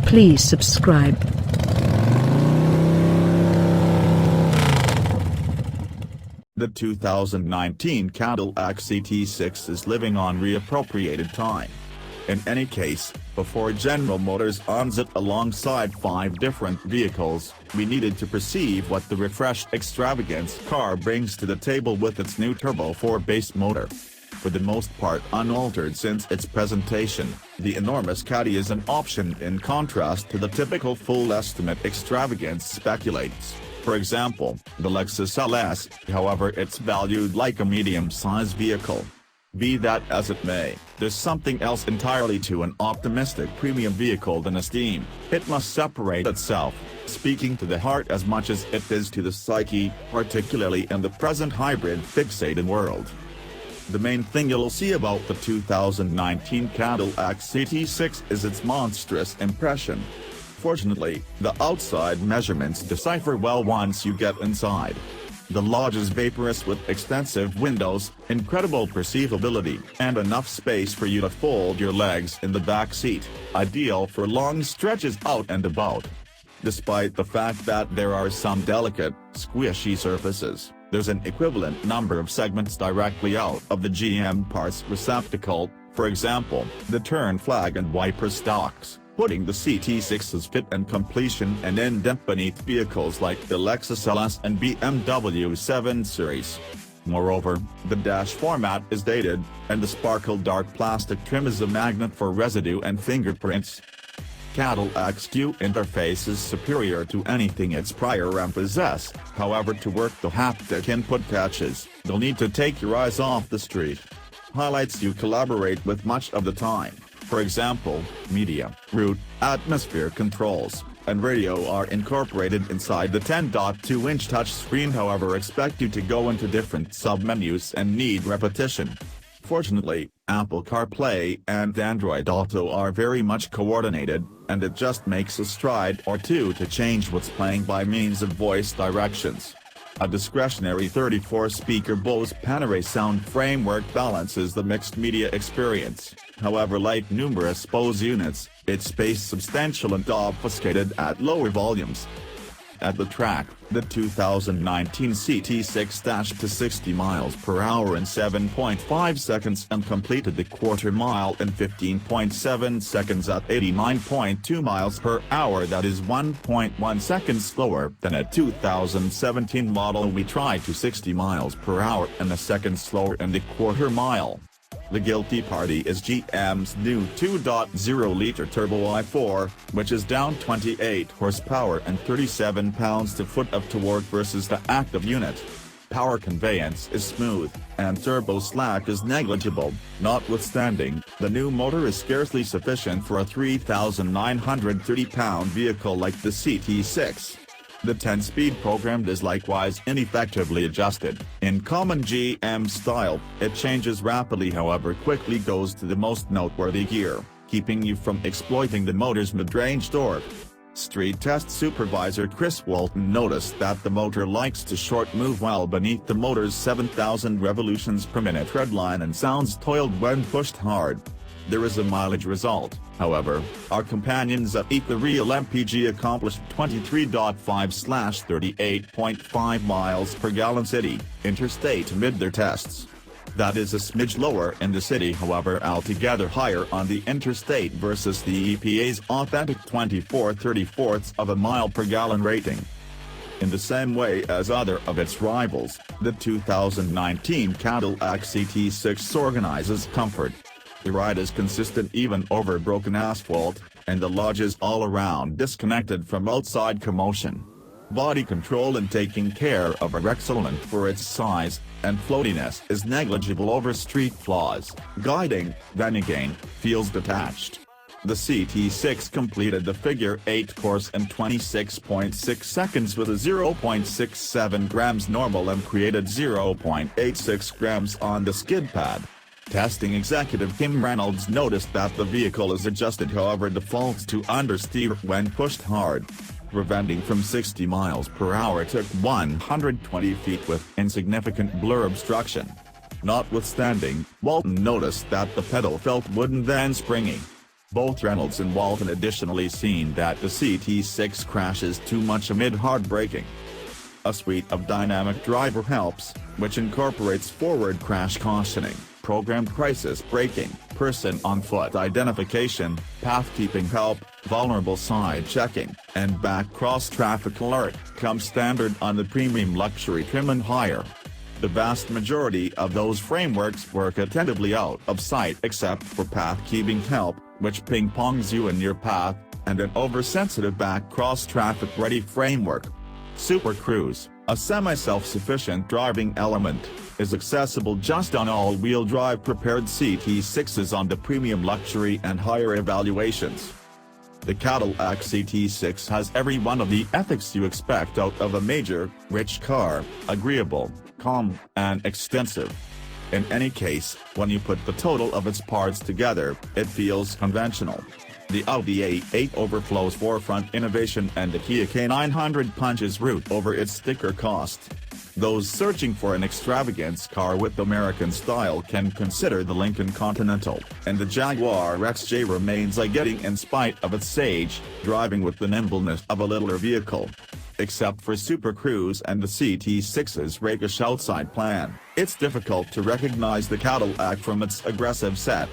Please subscribe. The 2019 Cadillac CT6 is living on reappropriated time. In any case, before General Motors owns it alongside 5 different vehicles, we needed to perceive what the refreshed extravagance car brings to the table with its new Turbo 4 base motor. For the most part unaltered since its presentation, the enormous Caddy is an option in contrast to the typical full estimate extravagance speculates. For example, the Lexus LS, however, it's valued like a medium-sized vehicle. Be that as it may, there's something else entirely to an optimistic premium vehicle than esteem. It must separate itself, speaking to the heart as much as it is to the psyche, particularly in the present hybrid fixated world. The main thing you'll see about the 2019 Cadillac CT6 is its monstrous impression. Fortunately, the outside measurements decipher well once you get inside. The lodge is vaporous with extensive windows, incredible perceivability, and enough space for you to fold your legs in the back seat, ideal for long stretches out and about. Despite the fact that there are some delicate, squishy surfaces, there's an equivalent number of segments directly out of the GM parts receptacle, for example, the turn flag and wiper stalks, putting the CT6's fit and completion and indent beneath vehicles like the Lexus LS and BMW 7 Series. Moreover, the dash format is dated, and the sparkle dark plastic trim is a magnet for residue and fingerprints. Cadillac's Q interface is superior to anything its prior RAM possessed, however to work the haptic input catches, you'll need to take your eyes off the street. Highlights you collaborate with much of the time, for example, media, route, atmosphere controls, and radio are incorporated inside the 10.2-inch touchscreen, however expect you to go into different submenus and need repetition. Fortunately, Apple CarPlay and Android Auto are very much coordinated, and it just makes a stride or two to change what's playing by means of voice directions. A discretionary 34-speaker Bose Panerai sound framework balances the mixed media experience, however like numerous Bose units, it's space substantial and obfuscated at lower volumes. At the track, the 2019 CT6 dashed to 60 miles per hour in 7.5 seconds and completed the quarter mile in 15.7 seconds at 89.2 miles per hour, that is 1.1 seconds slower than a 2017 model we tried to 60 miles per hour and a second slower in the quarter mile. The guilty party is GM's new 2.0-liter turbo i4, which is down 28 horsepower and 37 pounds-to-foot of torque versus the active unit. Power conveyance is smooth, and turbo slack is negligible. Notwithstanding, the new motor is scarcely sufficient for a 3,930-pound vehicle like the CT6. The 10-speed programmed is likewise ineffectively adjusted. In common GM style, it changes rapidly, however quickly goes to the most noteworthy gear, keeping you from exploiting the motor's mid-range torque. Street test supervisor Chris Walton noticed that the motor likes to short move well beneath the motor's 7,000 revolutions per minute redline and sounds toiled when pushed hard. There is a mileage result, however. Our companions at Eat the Real MPG accomplished 23.5/38.5 miles per gallon city, interstate amid their tests. That is a smidge lower in the city, however altogether higher on the interstate versus the EPA's authentic 24/34 of a mile per gallon rating. In the same way as other of its rivals, the 2019 Cadillac CT6 organizes comfort. The ride is consistent even over broken asphalt, and the lodge is all around disconnected from outside commotion. Body control and taking care of are excellent for its size, and floatiness is negligible over street flaws. Guiding, then again, feels detached. The CT6 completed the figure 8 course in 26.6 seconds with a 0.67 grams normal and created 0.86 grams on the skid pad. Testing executive Kim Reynolds noticed that the vehicle is adjusted, however defaults to understeer when pushed hard. Preventing from 60 miles per hour took 120 feet with insignificant blur obstruction. Notwithstanding, Walton noticed that the pedal felt wooden then springy. Both Reynolds and Walton additionally seen that the CT6 crashes too much amid hard braking. A suite of dynamic driver helps, which incorporates forward crash cautioning, programmed crisis braking, person-on-foot identification, path-keeping help, vulnerable side checking, and back cross-traffic alert, comes standard on the premium luxury trim and higher. The vast majority of those frameworks work attentively out of sight except for path-keeping help, which ping-pongs you in your path, and an oversensitive back cross-traffic ready framework. Super Cruise, a semi-self-sufficient driving element, is accessible just on all-wheel drive prepared CT6s on the premium luxury and higher evaluations. The Cadillac CT6 has every one of the ethics you expect out of a major, rich car: agreeable, calm, and extensive. In any case, when you put the total of its parts together, it feels conventional. The Audi A8 overflows forefront innovation, and the Kia K900 punches route over its sticker cost. Those searching for an extravagance car with American style can consider the Lincoln Continental, and the Jaguar XJ remains eye-getting in spite of its age, driving with the nimbleness of a littler vehicle. Except for Super Cruise and the CT6's rakish outside plan, it's difficult to recognize the Cadillac from its aggressive set.